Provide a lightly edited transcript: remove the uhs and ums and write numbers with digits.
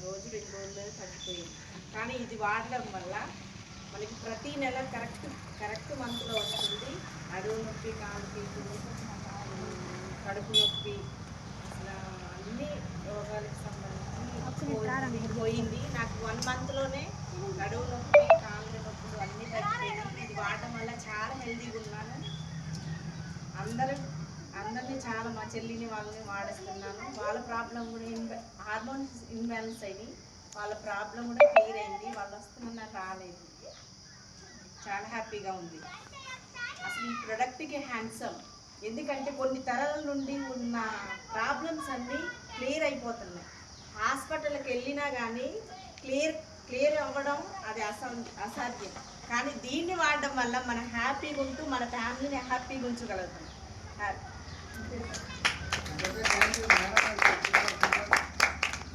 రోజులు 2 రోజుల్లో తగ్గిపోయింది. కానీ ఇది వాడడం వల్ల మనకి ప్రతి నెల కరెక్ట్ మంత్లో వస్తుంది. నడుము నొప్పి, కాలు పీకులు, కడుపు నొప్పి, అసలు అన్ని రోగాలకు సంబంధించి పోయింది. నాకు 1 మంత్లోనే నడుము నొప్పి, కాళ్ళ నొప్పులు అన్నీ తగ్గిపోయింది. ఇది వాడడం వల్ల చాలా హెల్తీగా ఉన్నాను. అందరినీ చాలా మా చెల్లిని వాళ్ళని వాడిస్తున్నాను. వాళ్ళ ప్రాబ్లం కూడా హార్మోన్స్ ఇన్బ్యాలెన్స్ అయ్యి వాళ్ళ ప్రాబ్లం కూడా క్లియర్ అయింది. వాళ్ళు వస్తున్నా రాలేదు. చాలా హ్యాపీగా ఉంది. అసలు ఈ ప్రోడక్ట్కి హ్యాండ్సమ్. ఎందుకంటే కొన్ని తరాల నుండి ఉన్న ప్రాబ్లమ్స్ అన్నీ క్లియర్ అయిపోతున్నాయి. హాస్పిటల్కి వెళ్ళినా కానీ క్లియర్ అవ్వడం అది అసాధ్యం. కానీ దీన్ని వాడడం వల్ల మనం హ్యాపీగా ఉంటూ మన ఫ్యామిలీని హ్యాపీగా ఉంచగలుగుతాం.